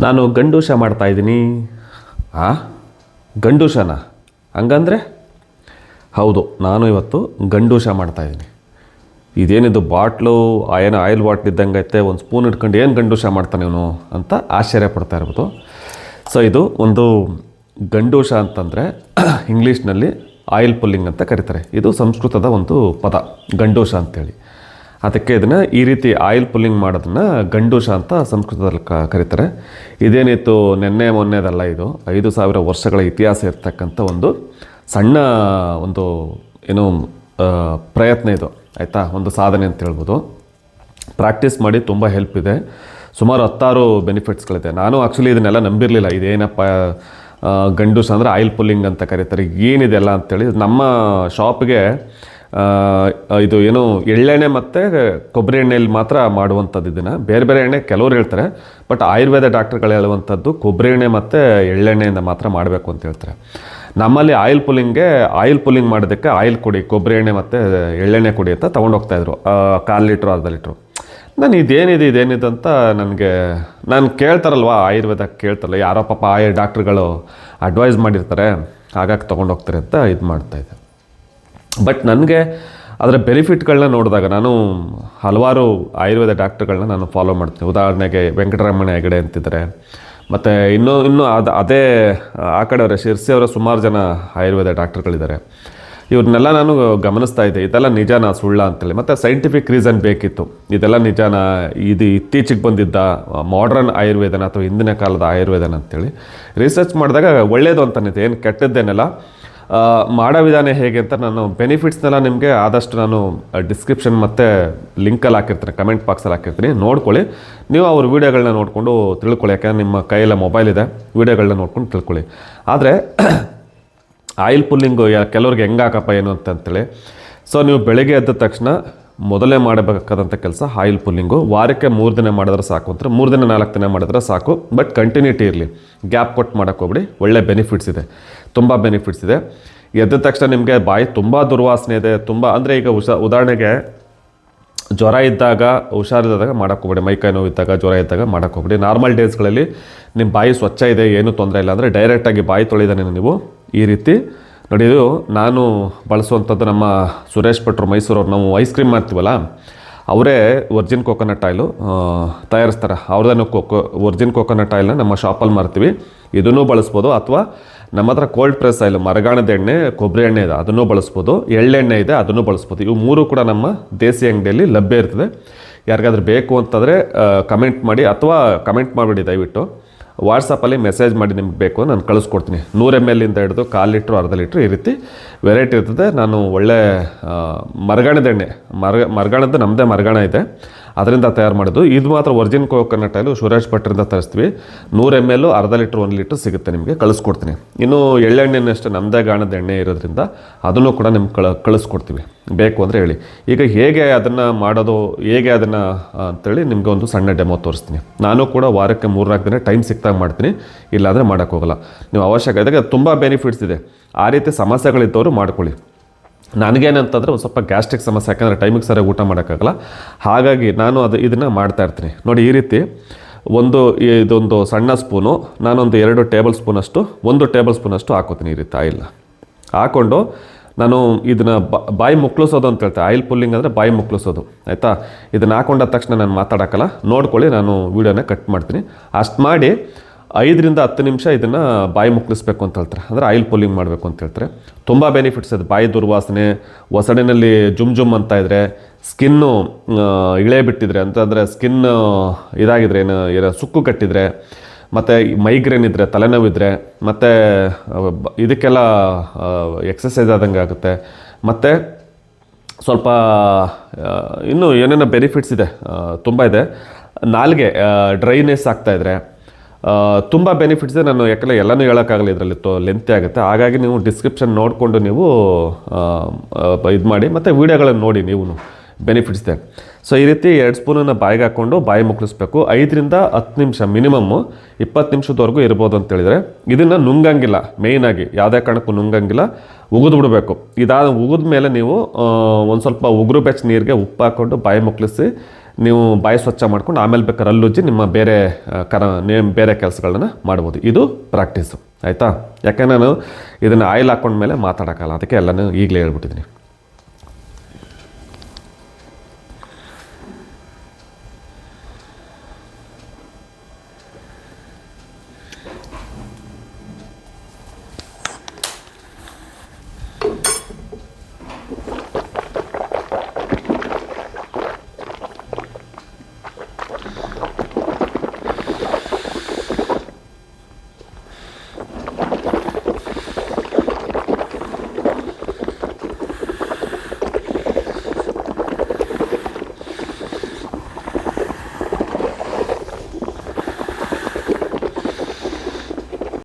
ನಾನು ಗಂಡೂಷ ಮಾಡ್ತಾಯಿದ್ದೀನಿ. ಗಂಡೂಷನ ಹಂಗಂದರೆ ಹೌದು, ನಾನು ಇವತ್ತು ಗಂಡೂಷ ಮಾಡ್ತಾಯಿದ್ದೀನಿ. ಇದೇನಿದು ಬಾಟ್ಲು ಆಯಿಲ್ ಬಾಟ್ಲ್ ಇದ್ದಂಗೆ ಐತೆ, ಒಂದು ಸ್ಪೂನ್ ಇಟ್ಕೊಂಡು ಏನು ಗಂಡೂಷ ಮಾಡ್ತಾನೆ ಇವನು ಅಂತ ಆಶ್ಚರ್ಯ ಪಡ್ತಾ ಇರ್ಬೋದು. ಸೊ ಇದು ಒಂದು ಗಂಡೂಷ ಅಂತಂದರೆ ಇಂಗ್ಲೀಷ್ನಲ್ಲಿ ಆಯಿಲ್ ಪುಲ್ಲಿಂಗ್ ಅಂತ ಕರೀತಾರೆ. ಇದು ಸಂಸ್ಕೃತದ ಒಂದು ಪದ ಗಂಡೂಷ ಅಂತೇಳಿ. ಅದಕ್ಕೆ ಇದನ್ನು ಈ ರೀತಿ ಆಯಿಲ್ ಪುಲ್ಲಿಂಗ್ ಮಾಡೋದನ್ನು ಗಂಡೂಷ ಅಂತ ಸಂಸ್ಕೃತದಲ್ಲಿ ಕರೀತಾರೆ. ಇದೇನಿತ್ತು ನೆನ್ನೆ ಮೊನ್ನೆದಲ್ಲ, ಇದು 5,000 ವರ್ಷಗಳ ಇತಿಹಾಸ ಇರ್ತಕ್ಕಂಥ ಒಂದು ಸಣ್ಣ ಒಂದು ಏನು ಪ್ರಯತ್ನ ಇದು, ಆಯಿತಾ, ಒಂದು ಸಾಧನೆ ಅಂತ ಹೇಳ್ಬೋದು. ಪ್ರಾಕ್ಟೀಸ್ ಮಾಡಿ ತುಂಬ ಹೆಲ್ಪ್ ಇದೆ. ಸುಮಾರು 10 ಬೆನಿಫಿಟ್ಸ್ಗಳಿದೆ. ನಾನು ಆ್ಯಕ್ಚುಲಿ ಇದನ್ನೆಲ್ಲ ನಂಬಿರಲಿಲ್ಲ. ಇದೇನಪ್ಪ ಗಂಡೂಷ ಅಂದರೆ ಆಯಿಲ್ ಪುಲ್ಲಿಂಗ್ ಅಂತ ಕರೀತಾರೆ, ಏನಿದೆಲ್ಲ ಅಂತೇಳಿ. ನಮ್ಮ ಶಾಪ್ಗೆ ಇದು ಏನು ಎಳ್ಳೆಣ್ಣೆ ಮತ್ತು ಕೊಬ್ಬರಿ ಎಣ್ಣೆಯಲ್ಲಿ ಮಾತ್ರ ಮಾಡುವಂಥದ್ದು. ಇದನ್ನು ಬೇರೆ ಬೇರೆ ಎಣ್ಣೆ ಕೆಲವರು ಹೇಳ್ತಾರೆ, ಬಟ್ ಆಯುರ್ವೇದ ಡಾಕ್ಟರ್ಗಳು ಹೇಳುವಂಥದ್ದು ಕೊಬ್ಬರಿ ಎಣ್ಣೆ ಮತ್ತು ಎಳ್ಳೆಣ್ಣೆಯಿಂದ ಮಾತ್ರ ಮಾಡಬೇಕು ಅಂತ ಹೇಳ್ತಾರೆ. ನಮ್ಮಲ್ಲಿ ಆಯಿಲ್ ಪುಲ್ಲಿಂಗ್ ಮಾಡೋದಕ್ಕೆ ಆಯಿಲ್ ಕೊಡಿ, ಕೊಬ್ಬರಿ ಎಣ್ಣೆ ಮತ್ತು ಎಳ್ಳೆಣ್ಣೆ ಕೊಡಿ ಅಂತ ತೊಗೊಂಡೋಗ್ತಾಯಿದ್ರು, 1/4 ಲೀಟ್ರು 1/2 ಲೀಟ್ರು. ನಾನು ಇದೇನಿದೆ ಅಂತ ನಾನು ಕೇಳ್ತಾರಲ್ವ, ಆಯುರ್ವೇದ ಕೇಳ್ತಾರಲ್ಲ, ಯಾರೋ ಪಾಪ ಡಾಕ್ಟ್ರುಗಳು ಅಡ್ವೈಸ್ ಮಾಡಿರ್ತಾರೆ, ಹಾಗಾಗಿ ತೊಗೊಂಡೋಗ್ತಾರೆ ಅಂತ ಇದು ಮಾಡ್ತಾಯಿದ್ದೆ. ಬಟ್ ನನಗೆ ಅದರ ಬೆನಿಫಿಟ್ಗಳನ್ನ ನೋಡಿದಾಗ ನಾನು ಹಲವಾರು ಆಯುರ್ವೇದ ಡಾಕ್ಟ್ರುಗಳನ್ನ ನಾನು ಫಾಲೋ ಮಾಡ್ತೀನಿ. ಉದಾಹರಣೆಗೆ ವೆಂಕಟರಮಣ ಹೆಗಡೆ ಅಂತಿದ್ದಾರೆ, ಮತ್ತು ಇನ್ನೂ ಅದೇ ಆ ಕಡೆಯವರ ಶಿರ್ಸಿ ಅವರ ಸುಮಾರು ಜನ ಆಯುರ್ವೇದ ಡಾಕ್ಟ್ರುಗಳಿದ್ದಾರೆ. ಇವ್ರನ್ನೆಲ್ಲ ನಾನು ಗಮನಿಸ್ತಾ ಇದ್ದೆ, ಇದೆಲ್ಲ ನಿಜಾನ ಸುಳ್ಳ ಅಂತೇಳಿ. ಮತ್ತು ಸೈಂಟಿಫಿಕ್ ರೀಸನ್ ಬೇಕಿತ್ತು, ಇದೆಲ್ಲ ನಿಜಾನ, ಇದು ಇತ್ತೀಚೆಗೆ ಬಂದಿದ್ದ ಮಾಡ್ರನ್ ಆಯುರ್ವೇದನ ಅಥವಾ ಹಿಂದಿನ ಕಾಲದ ಆಯುರ್ವೇದನ ಅಂತೇಳಿ ರಿಸರ್ಚ್ ಮಾಡಿದಾಗ ಒಳ್ಳೆಯದು ಅಂತನಿದೆ, ಏನು ಕೆಟ್ಟದ್ದೇನೆಲ್ಲ. ಮಾಡೋ ವಿಧಾನ ಹೇಗೆ ಅಂತ ನಾನು ಬೆನಿಫಿಟ್ಸ್ನೆಲ್ಲ ನಿಮಗೆ ಆದಷ್ಟು ನಾನು ಡಿಸ್ಕ್ರಿಪ್ಷನ್ ಮತ್ತು ಲಿಂಕಲ್ಲಿ ಹಾಕಿರ್ತೀನಿ, ಕಮೆಂಟ್ ಬಾಕ್ಸಲ್ಲಿ ಹಾಕಿರ್ತೀನಿ, ನೋಡ್ಕೊಳ್ಳಿ. ನೀವು ಅವ್ರ ವೀಡಿಯೋಗಳನ್ನ ನೋಡಿಕೊಂಡು ತಿಳ್ಕೊಳ್ಳಿ, ಯಾಕೆಂದರೆ ನಿಮ್ಮ ಕೈಯೆಲ್ಲ ಮೊಬೈಲ್ ಇದೆ, ವೀಡಿಯೋಗಳನ್ನ ನೋಡ್ಕೊಂಡು ತಿಳ್ಕೊಳ್ಳಿ. ಆದರೆ ಆಯಿಲ್ ಪುಲ್ಲಿಂಗು ಕೆಲವ್ರಿಗೆ ಹೆಂಗೆ ಹಾಕಪ್ಪ ಏನು ಅಂತೇಳಿ. ಸೊ ನೀವು ಬೆಳಗ್ಗೆ ಎದ್ದ ತಕ್ಷಣ ಮೊದಲೇ ಮಾಡಬೇಕಾದಂಥ ಕೆಲಸ ಆಯಿಲ್ ಪುಲ್ಲಿಂಗು. ವಾರಕ್ಕೆ 3 ದಿನ ಮಾಡಿದ್ರೆ ಸಾಕು ಅಂತ, 3 ದಿನ 4 ದಿನ ಮಾಡಿದ್ರೆ ಸಾಕು. ಬಟ್ ಕಂಟಿನ್ಯೂಟಿ ಇರಲಿ, ಗ್ಯಾಪ್ ಕೊಟ್ಟು ಮಾಡೋಕ್ಕೆ ಹೋಗ್ಬಿಡಿ. ಒಳ್ಳೆ ಬೆನಿಫಿಟ್ಸ್ ಇದೆ, ತುಂಬ ಬೆನಿಫಿಟ್ಸ್ ಇದೆ. ಎದ್ದ ತಕ್ಷಣ ನಿಮಗೆ ಬಾಯಿ ತುಂಬ ದುರ್ವಾಸನೆ ಇದೆ, ತುಂಬ ಅಂದರೆ ಈಗ ಉದಾಹರಣೆಗೆ ಜ್ವರ ಇದ್ದಾಗ ಹುಷಾರಿದ್ದಾಗ ಮಾಡೋಕ್ಕೆ ಹೋಗ್ಬೇಡಿ, ಮೈಕೈ ನೋವು ಇದ್ದಾಗ ಜ್ವರ ಇದ್ದಾಗ ಮಾಡೋಕ್ಕೆ ಹೋಗ್ಬೇಡಿ. ನಾರ್ಮಲ್ ಡೇಸ್ಗಳಲ್ಲಿ ನಿಮ್ಮ ಬಾಯಿ ಸ್ವಚ್ಛ ಇದೆ, ಏನೂ ತೊಂದರೆ ಇಲ್ಲ ಅಂದರೆ ಡೈರೆಕ್ಟಾಗಿ ಬಾಯಿ ತೊಳೆದಾನೆ ನೀವು ಈ ರೀತಿ ನೋಡಿ. ಇದು ನಾನು ಬಳಸುವಂಥದ್ದು ನಮ್ಮ ಸುರೇಶ್ ಭಟ್ರು ಮೈಸೂರವ್ರು, ನಾವು ಐಸ್ ಕ್ರೀಮ್ ಮಾಡ್ತೀವಲ್ಲ, ಅವರೇ ಒರ್ಜಿನ್ ಕೋಕೋನಟ್ ಆಯಿಲು ತಯಾರಿಸ್ತಾರೆ. ಅವ್ರದ್ದೇನು ಒರ್ಜಿನ್ ಕೋಕೋನಟ್ ಆಯಿಲ್ನ ನಮ್ಮ ಶಾಪಲ್ಲಿ ಮಾರ್ತೀವಿ, ಇದನ್ನೂ ಬಳಸ್ಬೋದು. ಅಥವಾ ನಮ್ಮ ಹತ್ರ ಕೋಲ್ಡ್ ಪ್ರೆಸ್ ಆಯಿಲ್, ಮರಗಾಣದ ಎಣ್ಣೆ, ಕೊಬ್ಬರಿ ಎಣ್ಣೆ ಇದೆ, ಅದನ್ನೂ ಬಳಸ್ಬೋದು. ಎಳ್ಳೆಣ್ಣೆ ಇದೆ, ಅದನ್ನೂ ಬಳಸ್ಬೋದು. ಇವು 3 ಕೂಡ ನಮ್ಮ ದೇಸಿ ಅಂಗಡಿಯಲ್ಲಿ ಲಭ್ಯ ಇರ್ತದೆ. ಯಾರಿಗಾದ್ರೂ ಬೇಕು ಅಂತಂದರೆ ಕಮೆಂಟ್ ಮಾಡಿ, ಅಥವಾ ಕಮೆಂಟ್ ಮಾಡಿಬಿಡಿ ದಯವಿಟ್ಟು. ವಾಟ್ಸಪ್ಪಲ್ಲಿ ಮೆಸೇಜ್ ಮಾಡಿ ನಿಮ್ಗೆ ಬೇಕು ನಾನು ಕಳಿಸ್ಕೊಡ್ತೀನಿ. 100 ml ಇಂದ ಹಿಡಿದು 1/4 ಲೀಟ್ರು 1/2 ಲೀಟ್ರು ಈ ರೀತಿ ವೆರೈಟಿ ಇರ್ತದೆ. ನಾನು ಒಳ್ಳೆ ಮರಗಾಣದ ಎಣ್ಣೆ, ಮರಗಾಣದ್ದು ನಮ್ಮದೇ ಮರಗಾಣ ಇದೆ, ಅದರಿಂದ ತಯಾರು ಮಾಡೋದು. ಇದು ಮಾತ್ರ ಒರ್ಜಿನ್ ಕೋಕೋನಟ್ ಆಯಿಲು ಸುರೇಶ್ ಭಟ್ರಿಂದ ತರಿಸ್ತೀವಿ. 100 ml 1/2 ಲೀಟ್ರ್ 1 ಲೀಟ್ರ್ ಸಿಗುತ್ತೆ, ನಿಮಗೆ ಕಳಿಸ್ಕೊಡ್ತೀನಿ. ಇನ್ನು ಎಳ್ಳೆಣ್ಣೆನಷ್ಟೇ ನಮ್ಮದೇ ಗಾಣದ ಎಣ್ಣೆ ಇರೋದ್ರಿಂದ ಅದನ್ನು ಕೂಡ ನಿಮ್ಗೆ ಕಳಿಸ್ಕೊಡ್ತೀವಿ, ಬೇಕು ಅಂದರೆ ಹೇಳಿ. ಈಗ ಹೇಗೆ ಅದನ್ನು ಮಾಡೋದು, ಹೇಗೆ ಅದನ್ನು ಅಂತೇಳಿ ನಿಮಗೆ ಒಂದು ಸಣ್ಣ ಡೆಮೋ ತೋರಿಸ್ತೀನಿ. ನಾನು ಕೂಡ ವಾರಕ್ಕೆ 3-4 ದಿನ ಟೈಮ್ ಸಿಕ್ತಾಗ ಮಾಡ್ತೀನಿ, ಇಲ್ಲಾಂದರೆ ಮಾಡೋಕ್ಕೋಗಲ್ಲ. ನೀವು ಅವಶ್ಯಕ ಇದ್ದಾಗ ತುಂಬ ಬೆನಿಫಿಟ್ಸ್ ಇದೆ. ಆ ರೀತಿ ಸಮಸ್ಯೆಗಳಿದ್ದವರು ಮಾಡ್ಕೊಳ್ಳಿ. ನನಗೇನಂತಂದರೆ ಒಂದು ಸ್ವಲ್ಪ ಗ್ಯಾಸ್ಟ್ರಿಕ್ ಸಮಸ್ಯೆ, ಯಾಕಂದರೆ ಟೈಮಿಗೆ ಸರಿಯಾಗಿ ಊಟ ಮಾಡೋಕ್ಕಾಗಲ್ಲ. ಹಾಗಾಗಿ ನಾನು ಇದನ್ನು ಮಾಡ್ತಾಯಿರ್ತೀನಿ ನೋಡಿ. ಈ ರೀತಿ ಇದೊಂದು ಸಣ್ಣ ಸ್ಪೂನು, ನಾನೊಂದು 2 ಟೇಬಲ್ ಸ್ಪೂನಷ್ಟು 1 ಟೇಬಲ್ ಸ್ಪೂನಷ್ಟು ಹಾಕೋತೀನಿ ಈ ರೀತಿ ಆಯಿಲ್ನ ಹಾಕ್ಕೊಂಡು. ನಾನು ಇದನ್ನು ಬಾಯಿ ಮುಕ್ಕಳಿಸೋದು ಅಂತ ಹೇಳ್ತೆ. ಆಯಿಲ್ ಪುಲ್ಲಿಂಗ್ ಅಂದರೆ ಬಾಯಿ ಮುಕ್ಕಳಿಸೋದು, ಆಯಿತಾ. ಇದನ್ನು ಹಾಕೊಂಡ ತಕ್ಷಣ ನಾನು ಮಾತಾಡೋಕ್ಕಲ್ಲ, ನೋಡ್ಕೊಳ್ಳಿ, ನಾನು ವೀಡಿಯೋನ ಕಟ್ ಮಾಡ್ತೀನಿ. ಅಷ್ಟು ಮಾಡಿ 5-10 ನಿಮಿಷ ಇದನ್ನು ಬಾಯಿ ಮುಕ್ಕಳಿಸ್ಬೇಕು ಅಂತ ಹೇಳ್ತಾರೆ, ಅಂದರೆ ಆಯಿಲ್ ಪುಲ್ಲಿಂಗ್ ಮಾಡಬೇಕು ಅಂತ ಹೇಳ್ತಾರೆ. ತುಂಬ ಬೆನಿಫಿಟ್ಸ್ ಇದೆ. ಬಾಯಿ ದುರ್ವಾಸನೆ, ಒಸಡಿನಲ್ಲಿ ಜುಮ್ ಅಂತ ಇದ್ದರೆ, ಸ್ಕಿನ್ನು ಇಳೆ ಬಿಟ್ಟಿದ್ರೆ ಅಂತಂದರೆ, ಸ್ಕಿನ್ ಇದಾಗಿದ್ರೆ, ಏನೋ ಸುಕ್ಕು ಕಟ್ಟಿದರೆ, ಮತ್ತು ಮೈಗ್ರೇನ್ ಇದ್ದರೆ, ತಲೆನೋವಿದ್ದರೆ, ಮತ್ತು ಇದಕ್ಕೆಲ್ಲ ಎಕ್ಸಸೈಸ್ ಆದಂಗೆ ಆಗುತ್ತೆ. ಮತ್ತು ಸ್ವಲ್ಪ ಇನ್ನೂ ಏನೇನೋ ಬೆನಿಫಿಟ್ಸ್ ಇದೆ, ತುಂಬ ಇದೆ. ನಾಲಿಗೆ ಡ್ರೈನೆಸ್ ಆಗ್ತಾಯಿದ್ರೆ ತುಂಬ ಬೆನಿಫಿಟ್ಸ್ ಇದೆ. ನಾನು ಯಾಕೆಂದರೆ ಎಲ್ಲನೂ ಹೇಳೋಕ್ಕಾಗಲ್ಲ, ಇದರಲ್ಲಿ ಲೆಂತಿ ಆಗುತ್ತೆ. ಹಾಗಾಗಿ ನೀವು ಡಿಸ್ಕ್ರಿಪ್ಷನ್ ನೋಡಿಕೊಂಡು ನೀವು ಇದು ಮಾಡಿ, ಮತ್ತು ವೀಡಿಯೋಗಳನ್ನು ನೋಡಿ, ನೀವು ಬೆನಿಫಿಟ್ಸ್ ಇದೆ. ಸೊ ಈ ರೀತಿ 2 ಸ್ಪೂನನ್ನು ಬಾಯಿಗೆ ಹಾಕ್ಕೊಂಡು ಬಾಯಿ ಮುಕ್ಕಳಿಸ್ಬೇಕು. 5-10 ನಿಮಿಷ, ಮಿನಿಮಮ್ಮು 20 ನಿಮಿಷದವರೆಗೂ ಇರ್ಬೋದು ಅಂತೇಳಿದರೆ. ಇದನ್ನು ನುಂಗಂಗಿಲ್ಲ, ಮೇಯ್ನಾಗಿ ಯಾವುದೇ ಕಾರಣಕ್ಕೂ ನುಂಗಂಗಿಲ್ಲ, ಉಗಿದು ಬಿಡಬೇಕು. ಉಗಿದ ಮೇಲೆ ನೀವು ಒಂದು ಸ್ವಲ್ಪ ಉಗುರು ಬೆಚ್ಚ ನೀರಿಗೆ ಉಪ್ಪು ಹಾಕ್ಕೊಂಡು ಬಾಯಿ ಮುಕ್ಕಳಿಸಿ ನೀವು ಬಾಯಿ ಸ್ವಚ್ಛ ಮಾಡ್ಕೊಂಡು ಆಮೇಲೆ ಬೇಕಾದ್ರೆ ಹಲ್ಲುಜ್ಜಿ ನಿಮ್ಮ ಬೇರೆ ಬೇರೆ ಕೆಲಸಗಳನ್ನ ಮಾಡ್ಬೋದು. ಇದು ಪ್ರಾಕ್ಟೀಸು, ಆಯಿತಾ? ಯಾಕೆ ನಾನು ಇದನ್ನು ಆಯಿಲ್ ಹಾಕ್ಕೊಂಡ್ಮೇಲೆ ಮಾತಾಡೋಕ್ಕಲ್ಲ, ಅದಕ್ಕೆ ಎಲ್ಲನೂ ಈಗಲೇ ಹೇಳ್ಬಿಟ್ಟಿದ್ದೀನಿ.